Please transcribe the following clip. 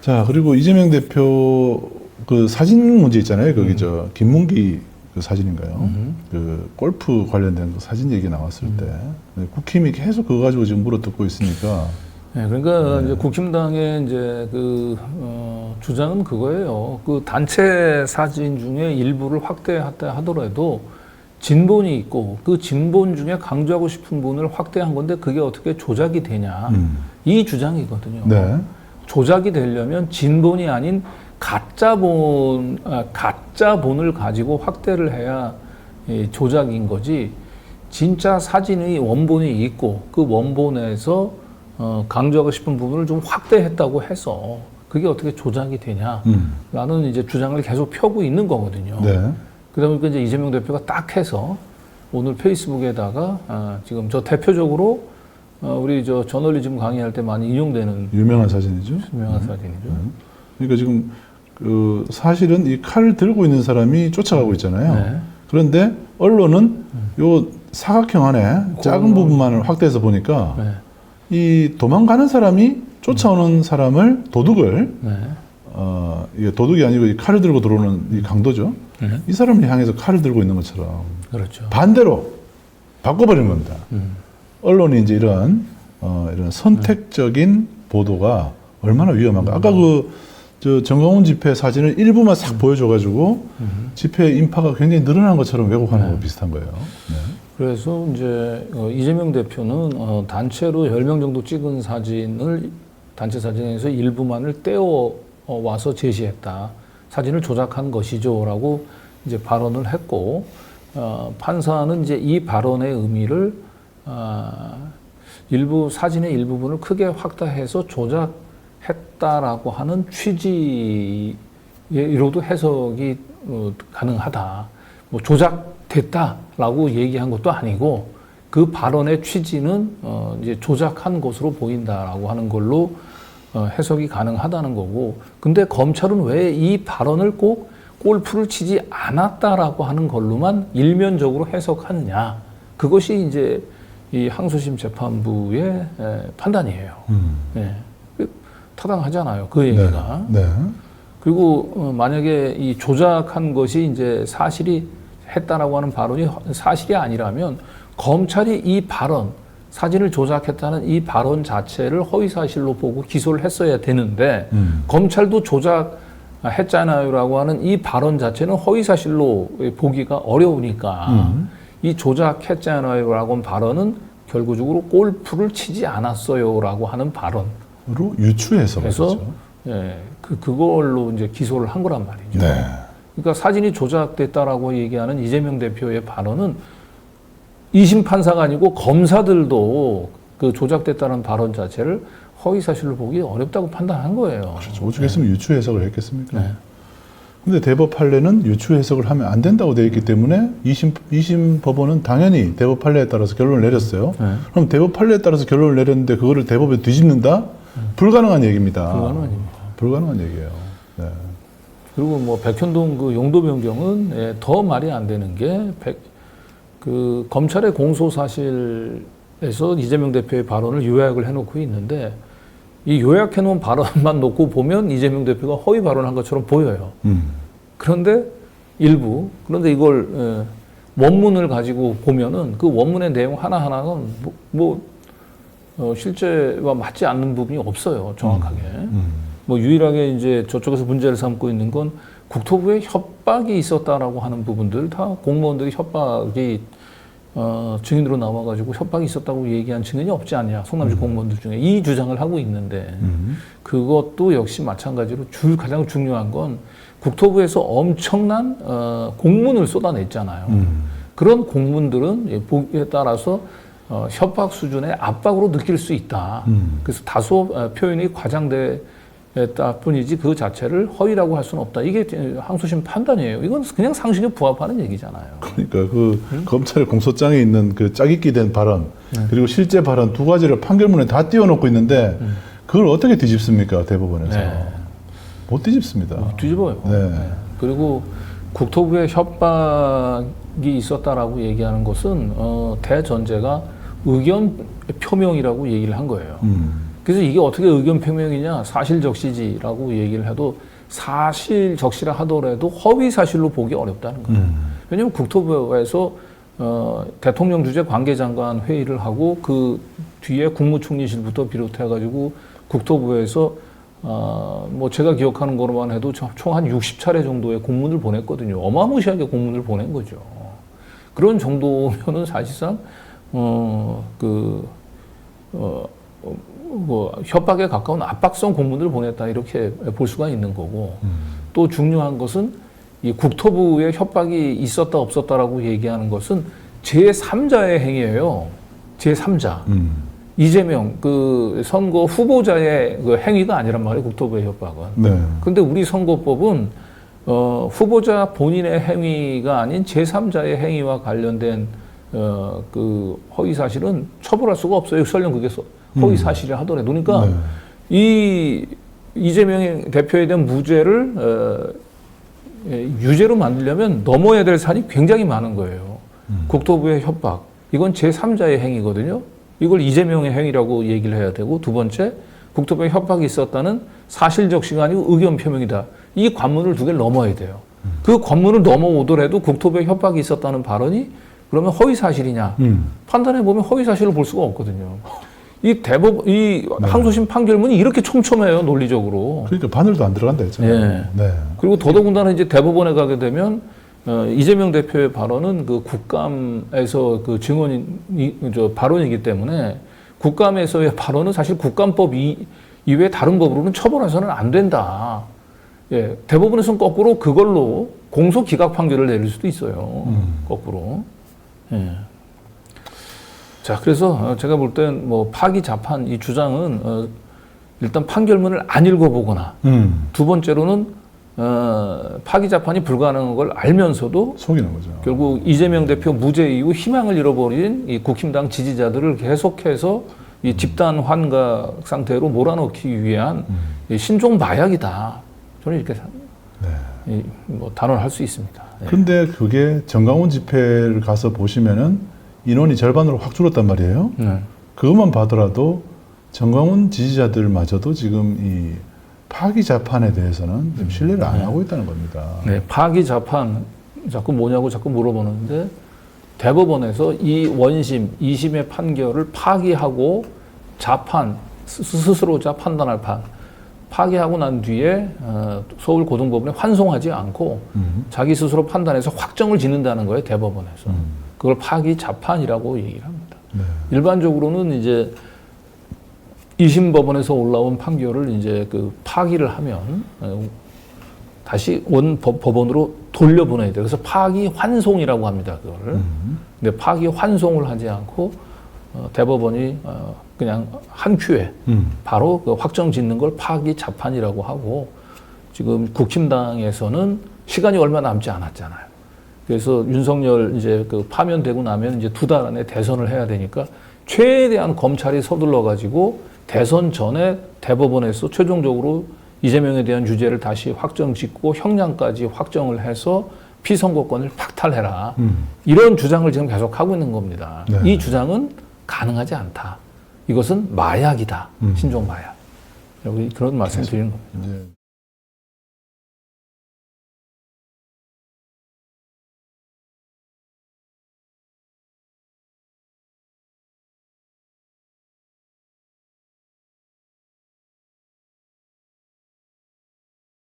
자, 그리고 이재명 대표 그 사진 문제 있잖아요. 거기 저 김문기 그 사진인가요? 그 골프 관련된 그 사진 얘기 나왔을 때 국힘이 계속 그거 가지고 지금 물어뜯고 있으니까. 네, 그러니까 이제 국힘당의 이제 그 주장은 그거예요. 그 단체 사진 중에 일부를 확대했다 하더라도 진본이 있고 그 진본 중에 강조하고 싶은 분을 확대한 건데 그게 어떻게 조작이 되냐 이 주장이거든요. 네. 조작이 되려면 진본이 아닌 가짜 본을 가지고 확대를 해야 조작인 거지. 진짜 사진의 원본이 있고 그 원본에서 강조하고 싶은 부분을 좀 확대했다고 해서 그게 어떻게 조작이 되냐라는 이제 주장을 계속 펴고 있는 거거든요. 네. 그러다 보니까 이제 이재명 대표가 딱 해서 오늘 페이스북에다가 지금 저 대표적으로 우리 저 저널리즘 강의할 때 많이 인용되는 유명한 사진이죠. 유명한 사진이죠. 그러니까 지금 그 사실은 이 칼을 들고 있는 사람이 쫓아가고 있잖아요. 네. 그런데 언론은 요 사각형 안에 작은 부분만을 확대해서 보니까 네. 이 도망가는 사람이 쫓아오는 사람을 도둑을 네. 이게 도둑이 아니고 이 칼을 들고 들어오는 이 강도죠. 이 사람을 향해서 칼을 들고 있는 것처럼 그렇죠. 반대로 바꿔버린 겁니다. 언론이 이제 이런 선택적인 보도가 얼마나 위험한가. 아까 저 정강훈 집회 사진을 일부만 싹 보여줘가지고 집회 인파가 굉장히 늘어난 것처럼 왜곡하는 거 비슷한 거예요. 네. 그래서 이제 이재명 대표는 단체로 10명 정도 찍은 사진을 단체 사진에서 일부만을 떼어 와서 제시했다. 사진을 조작한 것이죠라고 이제 발언을 했고 판사는 이제 이 발언의 의미를 일부 사진의 일부분을 크게 확대해서 조작했다라고 하는 취지로도 해석이 가능하다. 뭐 조작됐다라고 얘기한 것도 아니고 그 발언의 취지는 이제 조작한 것으로 보인다라고 하는 걸로 해석이 가능하다는 거고. 근데 검찰은 왜 이 발언을 꼭 골프를 치지 않았다라고 하는 걸로만 일면적으로 해석하느냐. 그것이 이제 이 항소심 재판부의 판단이에요. 네. 타당하잖아요. 그 얘기가. 네. 네. 그리고 만약에 이 조작한 것이 이제 사실이 했다라고 하는 발언이 사실이 아니라면 검찰이 이 발언, 사진을 조작했다는 이 발언 자체를 허위사실로 보고 기소를 했어야 되는데 검찰도 조작했잖아요라고 하는 이 발언 자체는 허위사실로 보기가 어려우니까 이 조작했잖아요라고 하는 발언은 결국적으로 골프를 치지 않았어요라고 하는 발언으로 유추해서 그래서 예, 그걸로 이제 기소를 한 거란 말이죠. 네. 그러니까 사진이 조작됐다라고 얘기하는 이재명 대표의 발언은 2심 판사가 아니고 검사들도 그 조작됐다는 발언 자체를 허위사실로 보기 어렵다고 판단한 거예요. 그렇죠. 오죽했으면 유추 해석을 했겠습니까? 네. 근데 대법 판례는 유추 해석을 하면 안 된다고 되어 있기 때문에 2심 법원은 당연히 대법 판례에 따라서 결론을 내렸어요. 네. 그럼 대법 판례에 따라서 결론을 내렸는데 그거를 대법에 뒤집는다? 불가능한 얘기입니다. 불가능한 얘기예요. 네. 그리고 뭐 백현동 그 용도 변경은 더 말이 안 되는 게 그 검찰의 공소 사실에서 이재명 대표의 발언을 요약을 해놓고 있는데 이 요약해놓은 발언만 놓고 보면 이재명 대표가 허위 발언한 것처럼 보여요. 그런데 그런데 이걸 원문을 가지고 보면은 그 원문의 내용 하나하나는 실제와 맞지 않는 부분이 없어요. 정확하게. 뭐 유일하게 이제 저쪽에서 문제를 삼고 있는 건 국토부에 협박이 있었다라고 하는 부분들 다 공무원들이 협박이 증인으로 나와가지고 협박이 있었다고 얘기한 증인이 없지 않냐. 성남시 공무원들 중에 이 주장을 하고 있는데 그것도 역시 마찬가지로 가장 중요한 건 국토부에서 엄청난 공문을 쏟아냈잖아요. 그런 공문들은 보기에 따라서 협박 수준의 압박으로 느낄 수 있다. 그래서 다소 표현이 과장됐다 뿐이지 그 자체를 허위라고 할 수는 없다. 이게 항소심 판단이에요. 이건 그냥 상식에 부합하는 얘기잖아요. 그러니까 검찰 공소장에 있는 그 짜깁기 된 발언 그리고 실제 발언 두 가지를 판결문에 다 띄워놓고 있는데 그걸 어떻게 뒤집습니까? 대법원에서. 네. 못 뒤집습니다. 뒤집어요. 네. 그리고 국토부에 협박이 있었다라고 얘기하는 것은 대전제가 의견 표명이라고 얘기를 한 거예요. 그래서 이게 어떻게 의견 표명이냐, 사실적시지라고 얘기를 해도 사실적시라 하더라도 허위 사실로 보기 어렵다는 거예요. 왜냐하면 국토부에서 대통령 주재 관계장관 회의를 하고 그 뒤에 국무총리실부터 비롯해가지고 국토부에서 뭐 제가 기억하는 거로만 해도 총 한 60차례 정도의 공문을 보냈거든요. 어마무시하게 공문을 보낸 거죠. 그런 정도면은 사실상 뭐 협박에 가까운 압박성 공문을 보냈다 이렇게 볼 수가 있는 거고 또 중요한 것은 이 국토부에 협박이 있었다 없었다라고 얘기하는 것은 제3자의 행위예요. 제3자. 이재명 그 선거 후보자의 그 행위가 아니란 말이에요. 국토부의 협박은. 네. 근데 우리 선거법은 후보자 본인의 행위가 아닌 제3자의 행위와 관련된 그 허위 사실은 처벌할 수가 없어요. 설령 그게 허위 사실이라 하더라도. 그러니까 네. 이 이재명 대표에 대한 무죄를 유죄로 만들려면 넘어야 될 산이 굉장히 많은 거예요. 국토부의 협박. 이건 제3자의 행위거든요. 이걸 이재명의 행위라고 얘기를 해야 되고, 두 번째, 국토부에 협박이 있었다는 사실적시가 아니고 의견 표명이다. 이 관문을 두 개를 넘어야 돼요. 그 관문을 넘어오더라도 국토부에 협박이 있었다는 발언이 그러면 허위 사실이냐? 판단해 보면 허위 사실을 볼 수가 없거든요. 이 항소심 판결문이 이렇게 촘촘해요, 논리적으로. 그러니까 바늘도 안 들어간다 했잖아요. 네. 네. 그리고 더더군다나 이제 대법원에 가게 되면 이재명 대표의 발언은 그 국감에서 그 발언이기 때문에 국감에서의 발언은 사실 국감법 이외에 다른 법으로는 처벌해서는 안 된다. 예, 대법원에서는 거꾸로 그걸로 공소 기각 판결을 내릴 수도 있어요. 거꾸로. 예. 자, 그래서 제가 볼 땐 뭐 파기 자판 이 주장은 일단 판결문을 안 읽어보거나 두 번째로는 파기 자판이 불가능한 걸 알면서도 속이는 거죠. 결국 이재명 대표 무죄 이후 희망을 잃어버린 이 국힘당 지지자들을 계속해서 이 집단 환각 상태로 몰아넣기 위한 이 신종 마약이다. 저는 이렇게 뭐 단언할 수 있습니다. 근데 그게 정강훈 집회를 가서 보시면은 인원이 절반으로 확 줄었단 말이에요. 그것만 봐더라도 정강훈 지지자들마저도 지금 이 파기 자판에 대해서는 좀 신뢰를 안 하고 있다는 겁니다. 네, 파기 자판 자꾸 뭐냐고 자꾸 물어보는데 대법원에서 이 원심, 2심의 판결을 파기하고 자판, 스스로자 판단할 파기하고 난 뒤에 서울고등법원에 환송하지 않고 자기 스스로 판단해서 확정을 짓는다는 거예요, 대법원에서. 그걸 파기 자판이라고 얘기를 합니다. 네. 일반적으로는 이제 2심 법원에서 올라온 판결을 이제 그 파기를 하면 다시 원 법원으로 돌려보내야 돼요. 그래서 파기 환송이라고 합니다. 그거를. 근데 파기 환송을 하지 않고 대법원이 그냥 한 큐에 바로 그 확정 짓는 걸 파기 자판이라고 하고, 지금 국힘당에서는 시간이 얼마 남지 않았잖아요. 그래서 윤석열 이제 그 파면되고 나면 이제 2달 안에 대선을 해야 되니까 최대한 검찰이 서둘러 가지고 대선 전에 대법원에서 최종적으로 이재명에 대한 유죄를 다시 확정 짓고 형량까지 확정을 해서 피선거권을 박탈해라. 이런 주장을 지금 계속 하고 있는 겁니다. 네. 이 주장은 가능하지 않다. 이것은 마약이다. 신종 마약. 여기 그런 말씀 드리는 겁니다.